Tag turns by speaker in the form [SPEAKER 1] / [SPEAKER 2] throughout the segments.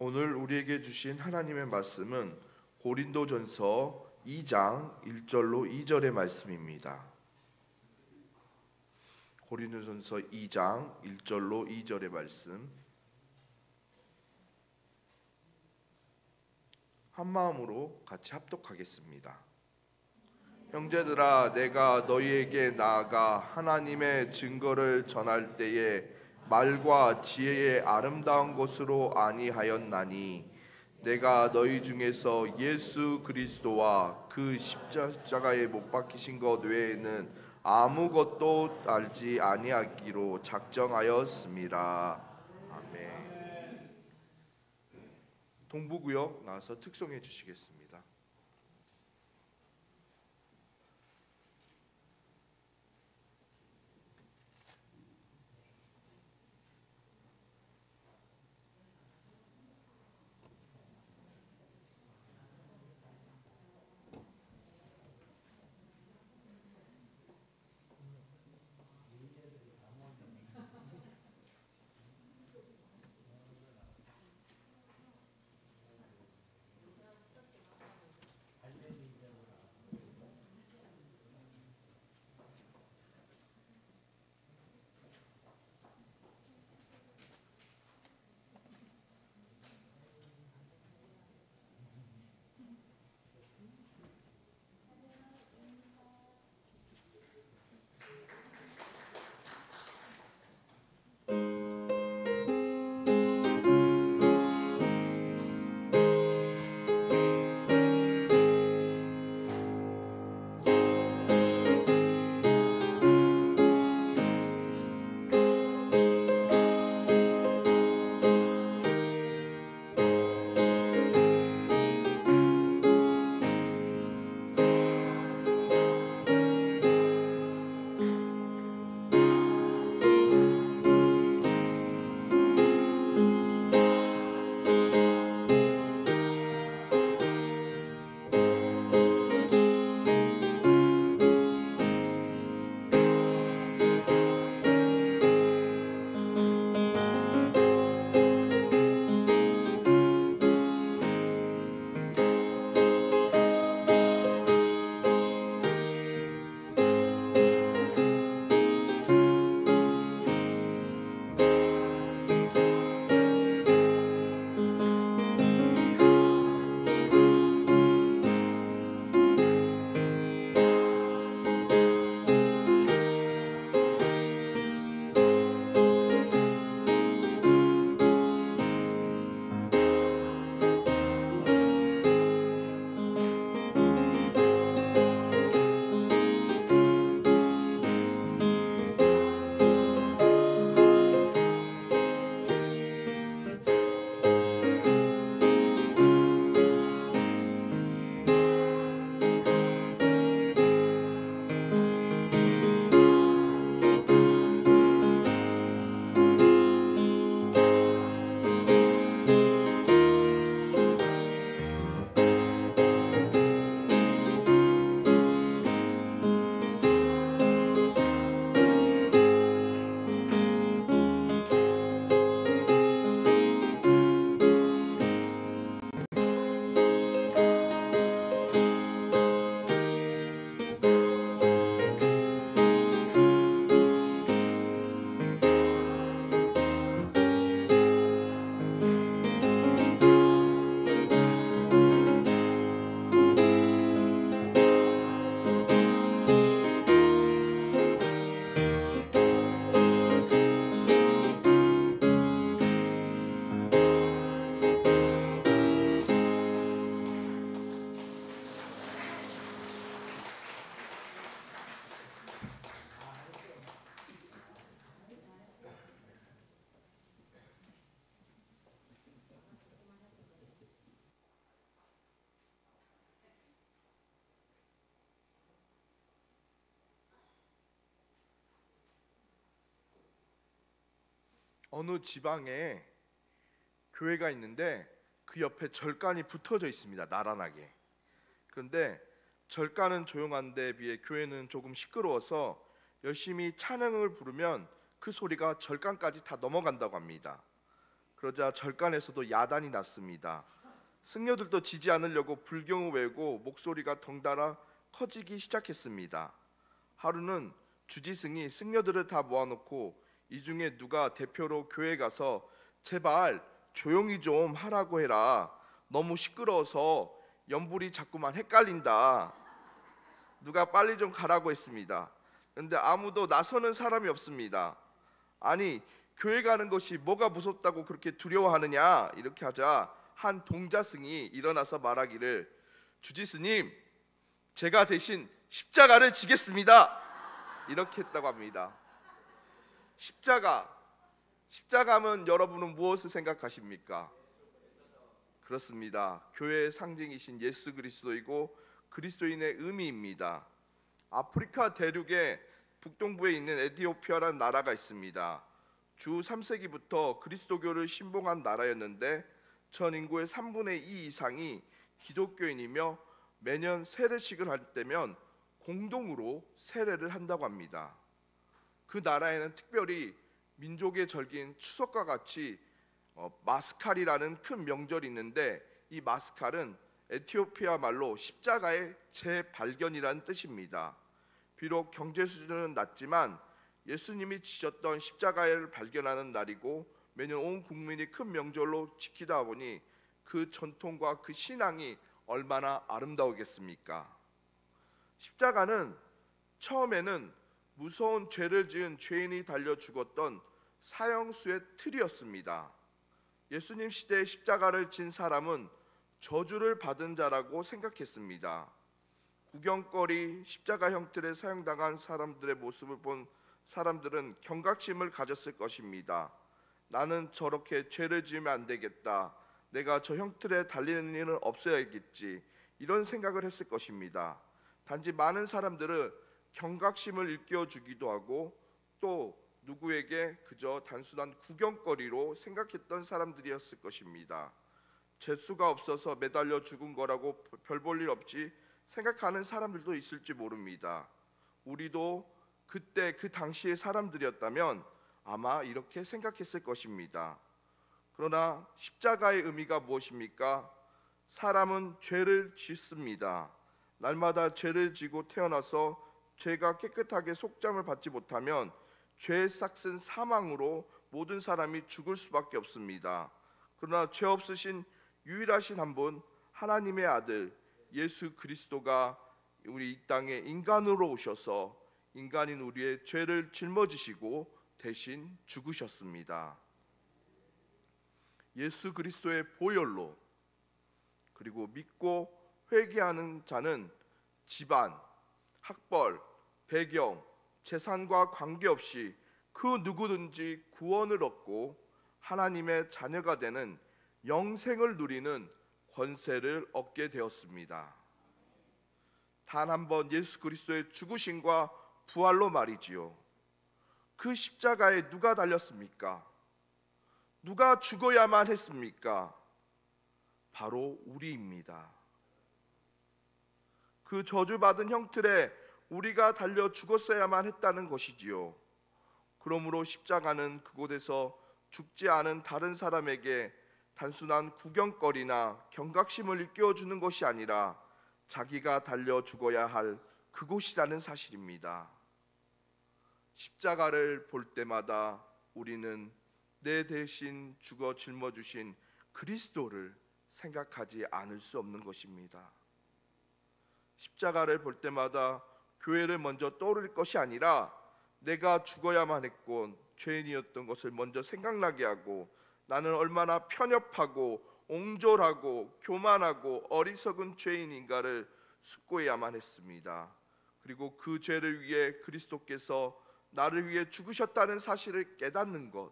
[SPEAKER 1] 오늘 우리에게 주신 하나님의 말씀은 고린도전서 2장 1절로 2절의 말씀입니다. 고린도전서 2장 1절로 2절의 말씀, 한 마음으로 같이 합독하겠습니다. 형제들아, 내가 너희에게 나아가 하나님의 증거를 전할 때에 말과 지혜의 아름다운 것으로 아니하였나니, 내가 너희 중에서 예수 그리스도와 그 십자가에 못 박히신 것 외에는 아무것도 알지 아니하기로 작정하였습니다. 아멘. 동부구역 나와서 특송해 주시겠습니다. 어느 지방에 교회가 있는데 그 옆에 절간이 붙어져 있습니다. 나란하게. 그런데 절간은 조용한데 비해 교회는 조금 시끄러워서 열심히 찬양을 부르면 그 소리가 절간까지 다 넘어간다고 합니다. 그러자 절간에서도 야단이 났습니다. 승려들도 지지 않으려고 불경을 외우고 목소리가 덩달아 커지기 시작했습니다. 하루는 주지승이 승려들을 다 모아놓고 이 중에 누가 대표로 교회 가서 제발 조용히 좀 하라고 해라. 너무 시끄러워서 연불이 자꾸만 헷갈린다. 누가 빨리 좀 가라고 했습니다. 그런데 아무도 나서는 사람이 없습니다. 아니, 교회 가는 것이 뭐가 무섭다고 그렇게 두려워하느냐? 이렇게 하자 한 동자승이 일어나서 말하기를, 주지스님, 제가 대신 십자가를 지겠습니다. 이렇게 했다고 합니다. 십자가면 여러분은 무엇을 생각하십니까? 그렇습니다. 교회의 상징이신 예수 그리스도이고 그리스도인의 의미입니다. 아프리카 대륙의 북동부에 있는 에티오피아라는 나라가 있습니다. 주 3세기부터 그리스도교를 신봉한 나라였는데 전 인구의 3분의 2 이상이 기독교인이며 매년 세례식을 할 때면 공동으로 세례를 한다고 합니다. 그 나라에는 특별히 민족의 절기인 추석과 같이 마스칼이라는 큰 명절이 있는데, 이 마스칼은 에티오피아 말로 십자가의 재발견이라는 뜻입니다. 비록 경제 수준은 낮지만 예수님이 지셨던 십자가를 발견하는 날이고 매년 온 국민이 큰 명절로 지키다 보니 그 전통과 그 신앙이 얼마나 아름다우겠습니까? 십자가는 처음에는 무서운 죄를 지은 죄인이 달려 죽었던 사형수의 틀이었습니다. 예수님 시대에 십자가를 진 사람은 저주를 받은 자라고 생각했습니다. 구경거리 십자가 형틀에 사형당한 사람들의 모습을 본 사람들은 경각심을 가졌을 것입니다. 나는 저렇게 죄를 지으면 안 되겠다. 내가 저 형틀에 달리는 일은 없어야겠지. 이런 생각을 했을 것입니다. 단지 많은 사람들은 경각심을 일깨워주기도 하고 또 누구에게 그저 단순한 구경거리로 생각했던 사람들이었을 것입니다. 재수가 없어서 매달려 죽은 거라고 별 볼 일 없이 생각하는 사람들도 있을지 모릅니다. 우리도 그때 그 당시의 사람들이었다면 아마 이렇게 생각했을 것입니다. 그러나 십자가의 의미가 무엇입니까? 사람은 죄를 짓습니다. 날마다 죄를 지고 태어나서 죄가 깨끗하게 속잠을 받지 못하면 죄의 싹슨 사망으로 모든 사람이 죽을 수밖에 없습니다. 그러나 죄 없으신 유일하신 한 분, 하나님의 아들 예수 그리스도가 우리 이 땅에 인간으로 오셔서 인간인 우리의 죄를 짊어지시고 대신 죽으셨습니다. 예수 그리스도의 보혈로, 그리고 믿고 회개하는 자는 집안, 학벌, 배경, 재산과 관계없이 그 누구든지 구원을 얻고 하나님의 자녀가 되는 영생을 누리는 권세를 얻게 되었습니다. 단 한 번 예수 그리스도의 죽으심과 부활로 말이지요. 그 십자가에 누가 달렸습니까? 누가 죽어야만 했습니까? 바로 우리입니다. 그 저주받은 형틀에 우리가 달려 죽었어야만 했다는 것이지요. 그러므로 십자가는 그곳에서 죽지 않은 다른 사람에게 단순한 구경거리나 경각심을 일깨워주는 것이 아니라 자기가 달려 죽어야 할 그곳이라는 사실입니다. 십자가를 볼 때마다 우리는 내 대신 죽어 짊어주신 그리스도를 생각하지 않을 수 없는 것입니다. 십자가를 볼 때마다 교회를 먼저 떠올릴 것이 아니라 내가 죽어야만 했고 죄인이었던 것을 먼저 생각나게 하고 나는 얼마나 편협하고 옹졸하고 교만하고 어리석은 죄인인가를 숙고해야만 했습니다. 그리고 그 죄를 위해 그리스도께서 나를 위해 죽으셨다는 사실을 깨닫는 것,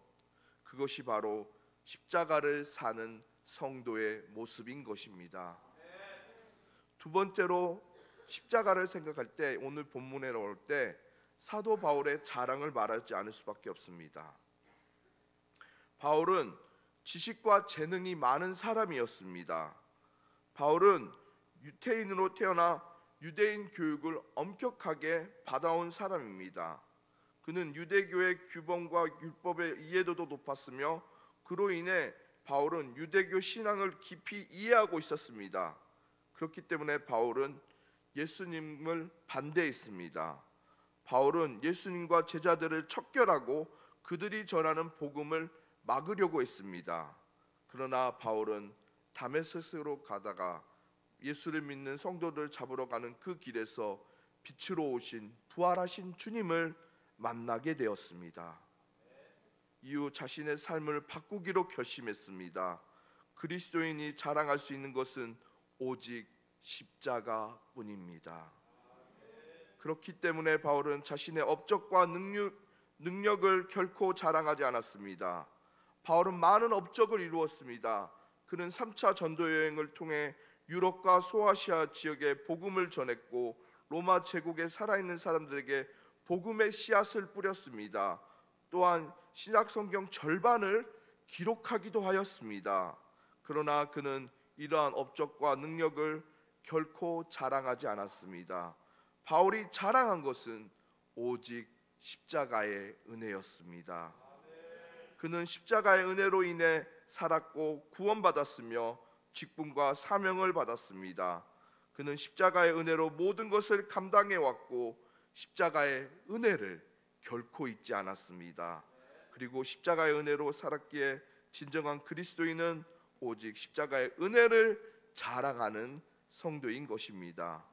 [SPEAKER 1] 그것이 바로 십자가를 사는 성도의 모습인 것입니다. 두 번째로 십자가를 생각할 때, 오늘 본문에 나올 때 사도 바울의 자랑을 말하지 않을 수밖에 없습니다. 바울은 지식과 재능이 많은 사람이었습니다. 바울은 유태인으로 태어나 유대인 교육을 엄격하게 받아온 사람입니다. 그는 유대교의 규범과 율법의 이해도도 높았으며 그로 인해 바울은 유대교 신앙을 깊이 이해하고 있었습니다. 그렇기 때문에 바울은 예수님을 반대했습니다. 바울은 예수님과 제자들을 척결하고 그들이 전하는 복음을 막으려고 했습니다. 그러나 바울은 다메섹으로 가다가 예수를 믿는 성도들 잡으러 가는 그 길에서 빛으로 오신 부활하신 주님을 만나게 되었습니다. 이후 자신의 삶을 바꾸기로 결심했습니다. 그리스도인이 자랑할 수 있는 것은 오직 십자가뿐입니다. 그렇기 때문에 바울은 자신의 업적과 능력을 결코 자랑하지 않았습니다. 바울은 많은 업적을 이루었습니다. 그는 3차 전도 여행을 통해 유럽과 소아시아 지역에 복음을 전했고 로마 제국에 살아있는 사람들에게 복음의 씨앗을 뿌렸습니다. 또한 신약 성경 절반을 기록하기도 하였습니다. 그러나 그는 이러한 업적과 능력을 결코 자랑하지 않았습니다. 바울이 자랑한 것은 오직 십자가의 은혜였습니다. 그는 십자가의 은혜로 인해 살았고 구원받았으며 직분과 사명을 받았습니다. 그는 십자가의 은혜로 모든 것을 감당해 왔고 십자가의 은혜를 결코 잊지 않았습니다. 그리고 십자가의 은혜로 살았기에 진정한 그리스도인은 오직 십자가의 은혜를 자랑하는 성도인 것입니다.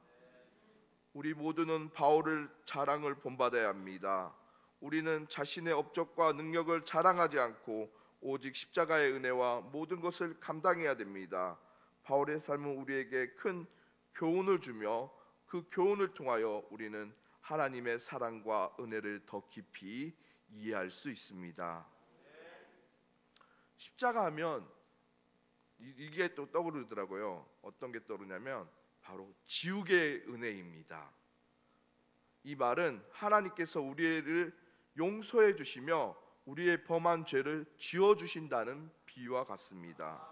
[SPEAKER 1] 우리 모두는 바울을 자랑을 본받아야 합니다. 우리는 자신의 업적과 능력을 자랑하지 않고 오직 십자가의 은혜와 모든 것을 감당해야 됩니다. 바울의 삶은 우리에게 큰 교훈을 주며 그 교훈을 통하여 우리는 하나님의 사랑과 은혜를 더 깊이 이해할 수 있습니다. 십자가 하면 이게 또 떠오르더라고요. 어떤 게 떠오르냐면 바로 지옥의 은혜입니다. 이 말은 하나님께서 우리를 용서해 주시며 우리의 범한 죄를 지워 주신다는 비유와 같습니다.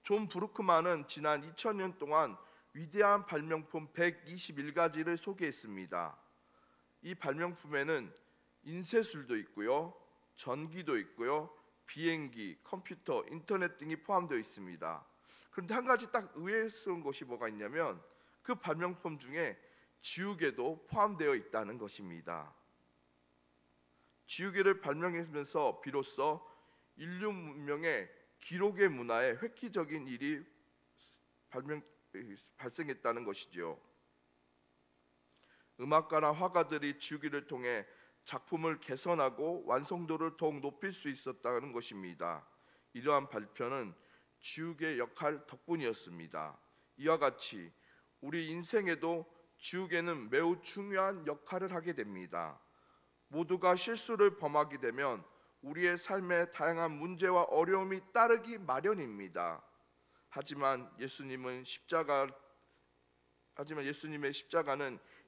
[SPEAKER 1] 존 브루크만은 지난 2000년 동안 위대한 발명품 121가지를 소개했습니다. 이 발명품에는 인쇄술도 있고요, 전기도 있고요, 비행기, 컴퓨터, 인터넷 등이 포함되어 있습니다. 그런데 한 가지 딱 의외스러운 것이 뭐가 있냐면 그 발명품 중에 지우개도 포함되어 있다는 것입니다. 지우개를 발명하면서 비로소 인류 문명의 기록의 문화에 획기적인 일이 발생했다는 것이죠. 음악가나 화가들이 지우개를 통해 작품을 개선하고 완성도를 더욱 높일 수 있었다는 것입니다. 이러한 발표는 지우개 역할 덕분이었습니다. 이와 같이 우리 인생에도 지우개는 매우 중요한 역할을 하게 됩니다. 모두가 실수를 범하게 되면 우리의 삶에 다양한 문제와 어려움이 따르기 마련입니다. 하지만 예수님의 십자가는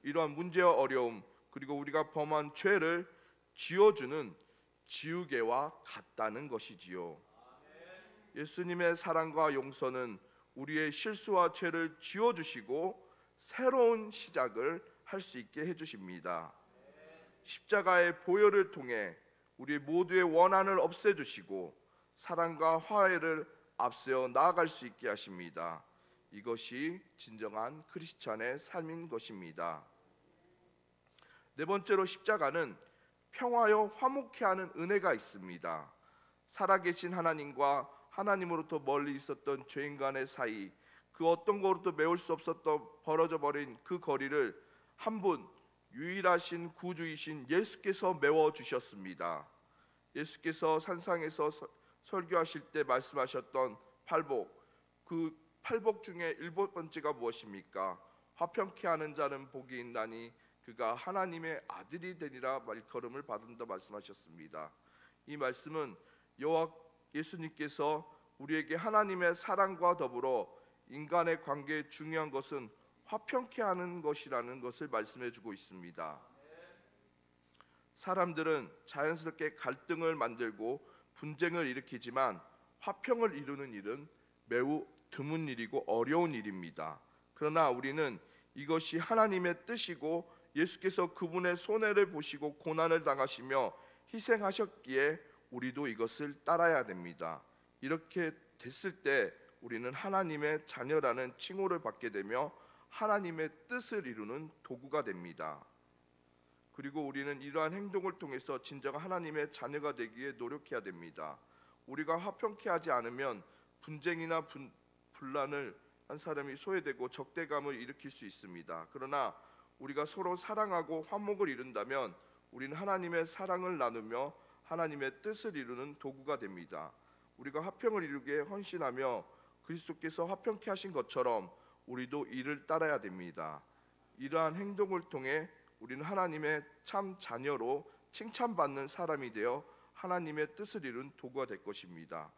[SPEAKER 1] 이러한 문제와 어려움 그리고 우리가 범한 죄를 지워주는 지우개와 같다는 것이지요. 예수님의 사랑과 용서는 우리의 실수와 죄를 지워주시고 새로운 시작을 할 수 있게 해주십니다. 십자가의 보혈을 통해 우리 모두의 원한을 없애주시고 사랑과 화해를 앞세워 나아갈 수 있게 하십니다. 이것이 진정한 크리스찬의 삶인 것입니다. 네 번째로 십자가는 평화요 화목케 하는 은혜가 있습니다. 살아계신 하나님과 하나님으로부터 멀리 있었던 죄인 간의 사이, 그 어떤 것으로도 메울 수 없었던 벌어져 버린 그 거리를 한 분 유일하신 구주이신 예수께서 메워 주셨습니다. 예수께서 산상에서 설교하실 때 말씀하셨던 팔복, 그 팔복 중에 일곱 번째가 무엇입니까? 화평케 하는 자는 복이 있나니 그가 하나님의 아들이 되리라 말걸음을 받은다 말씀하셨습니다. 이 말씀은 여호와 예수님께서 우리에게 하나님의 사랑과 더불어 인간의 관계에 중요한 것은 화평케 하는 것이라는 것을 말씀해 주고 있습니다. 사람들은 자연스럽게 갈등을 만들고 분쟁을 일으키지만 화평을 이루는 일은 매우 드문 일이고 어려운 일입니다. 그러나 우리는 이것이 하나님의 뜻이고 예수께서 그분의 손해를 보시고 고난을 당하시며 희생하셨기에 우리도 이것을 따라야 됩니다. 이렇게 됐을 때 우리는 하나님의 자녀라는 칭호를 받게 되며 하나님의 뜻을 이루는 도구가 됩니다. 그리고 우리는 이러한 행동을 통해서 진정 하나님의 자녀가 되기 위해 노력해야 됩니다. 우리가 화평케 하지 않으면 분쟁이나 분란을 한 사람이 소외되고 적대감을 일으킬 수 있습니다. 그러나 우리가 서로 사랑하고 화목을 이룬다면 우리는 하나님의 사랑을 나누며 하나님의 뜻을 이루는 도구가 됩니다. 우리가 화평을 이루기에 헌신하며 그리스도께서 화평케 하신 것처럼 우리도 이를 따라야 됩니다. 이러한 행동을 통해 우리는 하나님의 참 자녀로 칭찬받는 사람이 되어 하나님의 뜻을 이룬 도구가 될 것입니다.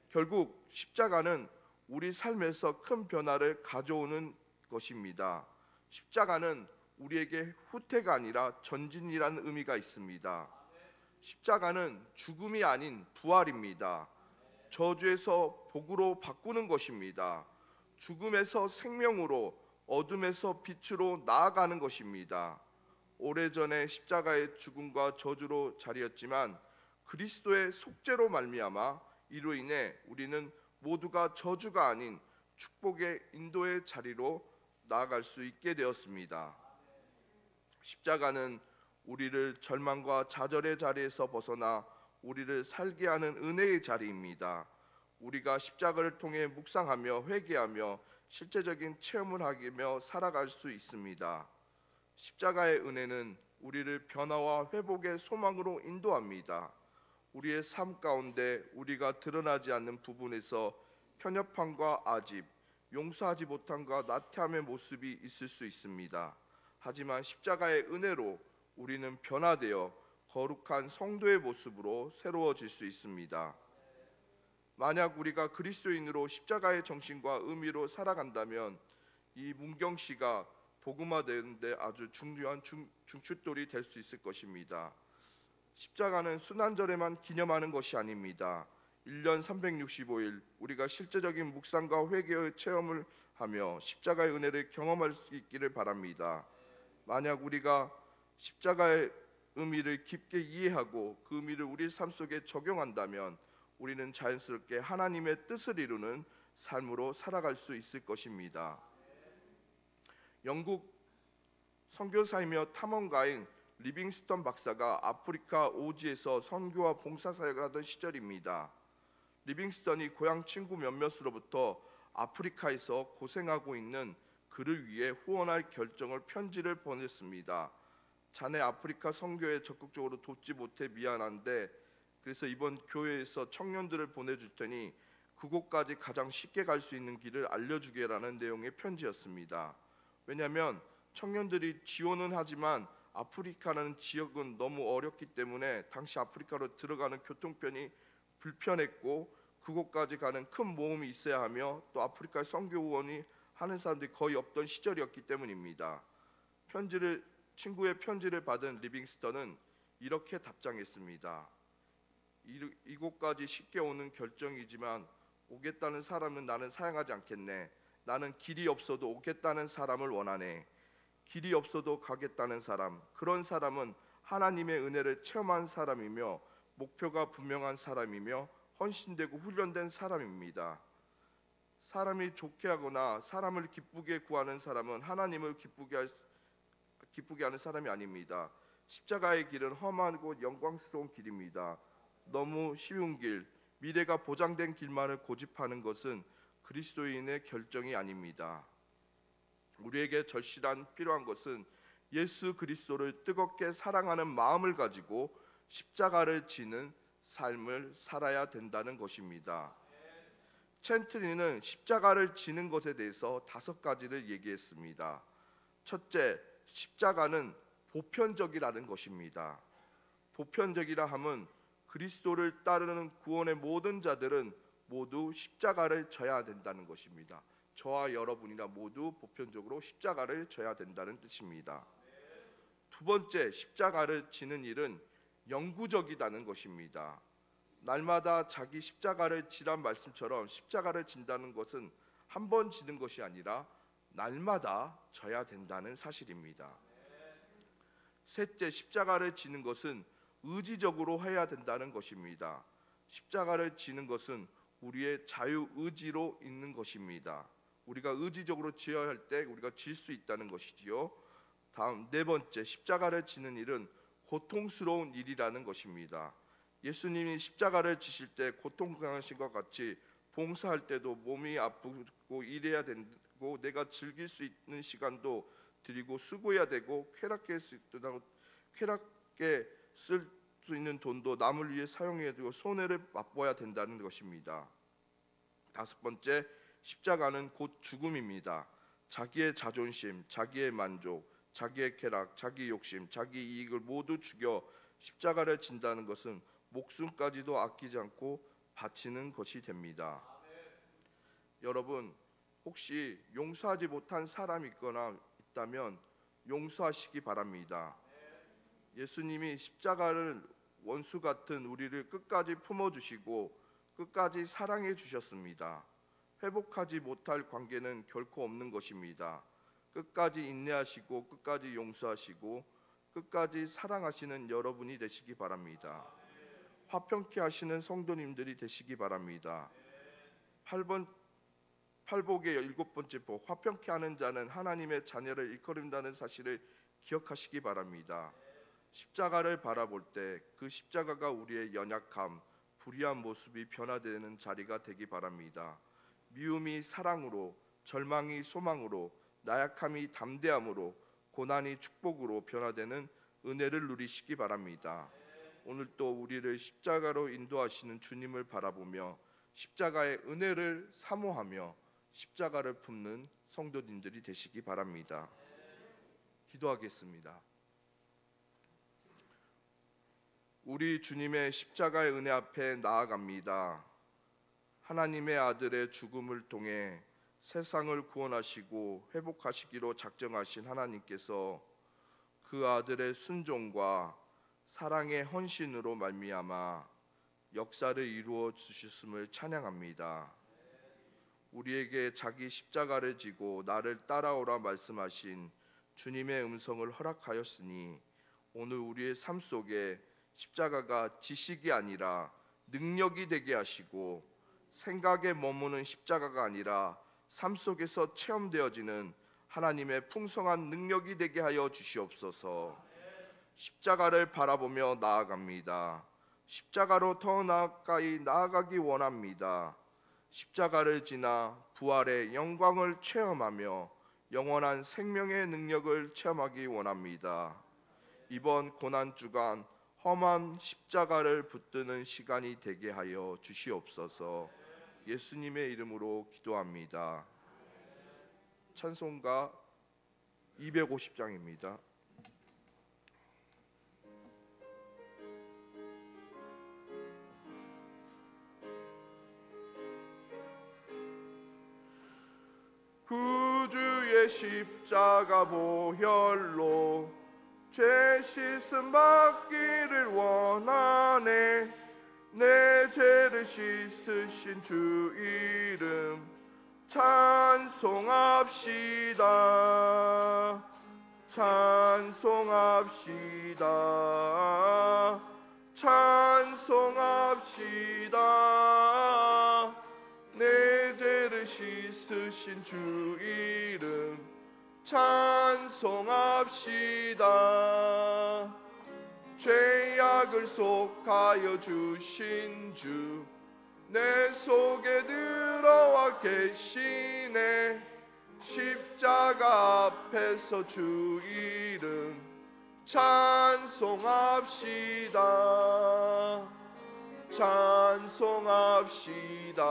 [SPEAKER 1] 결국 십자가는 우리 삶에서 큰 변화를 가져오는 것입니다. 십자가는 우리에게 후퇴가 아니라 전진이라는 의미가 있습니다. 십자가는 죽음이 아닌 부활입니다. 저주에서 복으로 바꾸는 것입니다. 죽음에서 생명으로, 어둠에서 빛으로 나아가는 것입니다. 오래전에 십자가의 죽음과 저주로 자리였지만 그리스도의 속죄로 말미암아 이로 인해 우리는 모두가 저주가 아닌 축복의 인도의 자리로 나아갈 수 있게 되었습니다. 십자가는 우리를 절망과 좌절의 자리에서 벗어나 우리를 살게 하는 은혜의 자리입니다. 우리가 십자가를 통해 묵상하며 회개하며 실제적인 체험을 하며 살아갈 수 있습니다. 십자가의 은혜는 우리를 변화와 회복의 소망으로 인도합니다. 우리의 삶 가운데 우리가 드러나지 않는 부분에서 편협함과 아집, 용서하지 못함과 나태함의 모습이 있을 수 있습니다. 하지만 십자가의 은혜로 우리는 변화되어 거룩한 성도의 모습으로 새로워질 수 있습니다. 만약 우리가 그리스도인으로 십자가의 정신과 의미로 살아간다면 이 문경시가 복음화되는 데 아주 중요한 중추돌이 될 수 있을 것입니다. 십자가는 순환절에만 기념하는 것이 아닙니다. 1년 365일 우리가 실제적인 묵상과 회개의 체험을 하며 십자가의 은혜를 경험할 수 있기를 바랍니다. 만약 우리가 십자가의 의미를 깊게 이해하고 그 의미를 우리 삶 속에 적용한다면 우리는 자연스럽게 하나님의 뜻을 이루는 삶으로 살아갈 수 있을 것입니다. 영국 선교사이며 탐험가인 리빙스턴 박사가 아프리카 오지에서 선교와 봉사사역을 하던 시절입니다. 리빙스턴이 고향 친구 몇몇으로부터 아프리카에서 고생하고 있는 그를 위해 후원할 결정을 편지를 보냈습니다. 자네 아프리카 선교에 적극적으로 돕지 못해 미안한데 그래서 이번 교회에서 청년들을 보내줄 테니 그곳까지 가장 쉽게 갈 수 있는 길을 알려주게라는 내용의 편지였습니다. 왜냐하면 청년들이 지원은 하지만 아프리카라는 지역은 너무 어렵기 때문에 당시 아프리카로 들어가는 교통편이 불편했고 그곳까지 가는 큰 모험이 있어야 하며 또 아프리카 선교 후원이 하는 사람들이 거의 없던 시절이었기 때문입니다. 친구의 편지를 받은 리빙스턴은 이렇게 답장했습니다. 이곳까지 쉽게 오는 결정이지만 오겠다는 사람은 나는 사양하지 않겠네. 나는 길이 없어도 오겠다는 사람을 원하네. 길이 없어도 가겠다는 사람, 그런 사람은 하나님의 은혜를 체험한 사람이며 목표가 분명한 사람이며 헌신되고 훈련된 사람입니다. 사람이 좋게 하거나 사람을 기쁘게 구하는 사람은 하나님을 기쁘게 하는 사람이 아닙니다. 십자가의 길은 험하고 영광스러운 길입니다. 너무 쉬운 길, 미래가 보장된 길만을 고집하는 것은 그리스도인의 결정이 아닙니다. 우리에게 절실한 필요한 것은 예수 그리스도를 뜨겁게 사랑하는 마음을 가지고 십자가를 지는 삶을 살아야 된다는 것입니다. 챈트리는 십자가를 지는 것에 대해서 5가지를 얘기했습니다. 첫째, 십자가는 보편적이라는 것입니다. 보편적이라 함은 그리스도를 따르는 구원의 모든 자들은 모두 십자가를 져야 된다는 것입니다. 저와 여러분이나 모두 보편적으로 십자가를 져야 된다는 뜻입니다. 두 번째, 십자가를 지는 일은 영구적이라는 것입니다. 날마다 자기 십자가를 지란 말씀처럼 십자가를 진다는 것은 한 번 지는 것이 아니라 날마다 져야 된다는 사실입니다. 셋째, 십자가를 지는 것은 의지적으로 해야 된다는 것입니다. 십자가를 지는 것은 우리의 자유의지로 있는 것입니다. 우리가 의지적으로 지어야 할 때 우리가 질 수 있다는 것이지요. 다음 네 번째, 십자가를 지는 일은 고통스러운 일이라는 것입니다. 예수님이 십자가를 지실 때 고통당하신 것 같이 봉사할 때도 몸이 아프고 일해야 되고 내가 즐길 수 있는 시간도 드리고 수고해야 되고 쾌락게 쓸 수 있는 돈도 남을 위해 사용해야 되고 손해를 맛보아야 된다는 것입니다. 다섯 번째, 십자가는 곧 죽음입니다. 자기의 자존심, 자기의 만족, 자기의 쾌락, 자기 욕심, 자기 이익을 모두 죽여 십자가를 진다는 것은 목숨까지도 아끼지 않고 바치는 것이 됩니다. 여러분, 혹시 용서하지 못한 사람이 있다면 용서하시기 바랍니다. 예수님이 십자가를 원수 같은 우리를 끝까지 품어주시고 끝까지 사랑해 주셨습니다. 회복하지 못할 관계는 결코 없는 것입니다. 끝까지 인내하시고 끝까지 용서하시고 끝까지 사랑하시는 여러분이 되시기 바랍니다. 화평케 하시는 성도님들이 되시기 바랍니다. 팔복의 7번째 복, 화평케 하는 자는 하나님의 자녀를 일컬음다는 사실을 기억하시기 바랍니다. 십자가를 바라볼 때 그 십자가가 우리의 연약함, 불의한 모습이 변화되는 자리가 되기 바랍니다. 미움이 사랑으로, 절망이 소망으로, 나약함이 담대함으로, 고난이 축복으로 변화되는 은혜를 누리시기 바랍니다. 오늘 또 우리를 십자가로 인도하시는 주님을 바라보며 십자가의 은혜를 사모하며 십자가를 품는 성도님들이 되시기 바랍니다. 기도하겠습니다. 우리 주님의 십자가의 은혜 앞에 나아갑니다. 하나님의 아들의 죽음을 통해 세상을 구원하시고 회복하시기로 작정하신 하나님께서 그 아들의 순종과 사랑의 헌신으로 말미암아 역사를 이루어 주셨음을 찬양합니다. 우리에게 자기 십자가를 지고 나를 따라오라 말씀하신 주님의 음성을 허락하였으니 오늘 우리의 삶 속에 십자가가 지식이 아니라 능력이 되게 하시고 생각에 머무는 십자가가 아니라 삶 속에서 체험되어지는 하나님의 풍성한 능력이 되게 하여 주시옵소서. 십자가를 바라보며 나아갑니다. 십자가로 더 가까이 나아가기 원합니다. 십자가를 지나 부활의 영광을 체험하며 영원한 생명의 능력을 체험하기 원합니다. 이번 고난주간 험한 십자가를 붙드는 시간이 되게 하여 주시옵소서. 예수님의 이름으로 기도합니다. 찬송가 250장입니다. 구주의 십자가 보혈로 죄 씻음 받기를 원하네. 내 죄를 씻으신 주 이름 찬송합시다. 찬송합시다. 찬송합시다. 내 죄를 씻으신 주 이름 찬송합시다. 죄악을 속하여 주신 주 내 속에 들어와 계시네. 십자가 앞에서 주 이름 찬송합시다. 찬송합시다.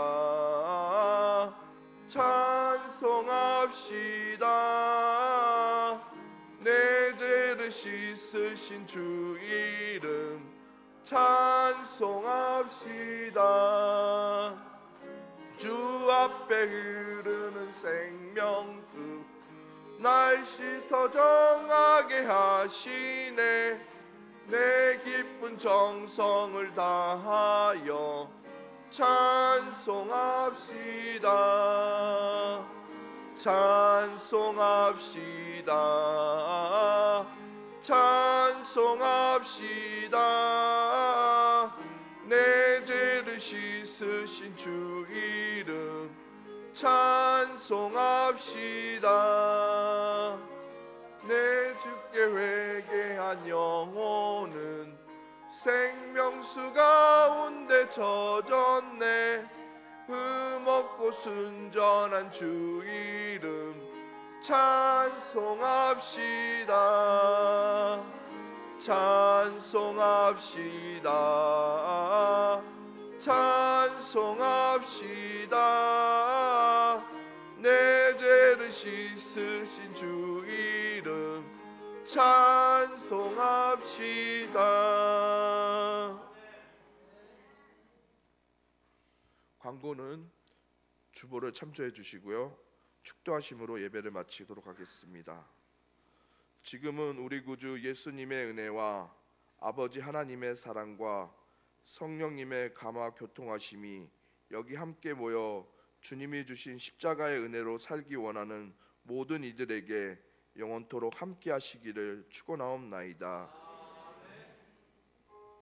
[SPEAKER 1] 찬송합시다. 내 죄를 씻으신 주 이름 찬송합시다. 주 앞에 흐르는 생명수 날 씻어 정하게 하시네. 내 기쁜 정성을 다하여 찬송합시다. 찬송합시다. 찬송합시다. 찬송합시다. 내 죄를 씻으신 주 이름 찬송합시다. 내 주께 회개한 영혼은 생명수 가운데 젖었네. 흠없고 순전한 주 이름 찬송합시다. 찬송합시다. 찬송합시다. 내 죄를 씻으신 주 이름 찬송합시다. 광고는 주보를 참조해 주시고요. 축도하심으로 예배를 마치도록 하겠습니다. 지금은 우리 구주 예수님의 은혜와 아버지 하나님의 사랑과 성령님의 감화 교통하심이 여기 함께 모여 주님이 주신 십자가의 은혜로 살기 원하는 모든 이들에게 영원토록 함께 하시기를 축원하옵나이다.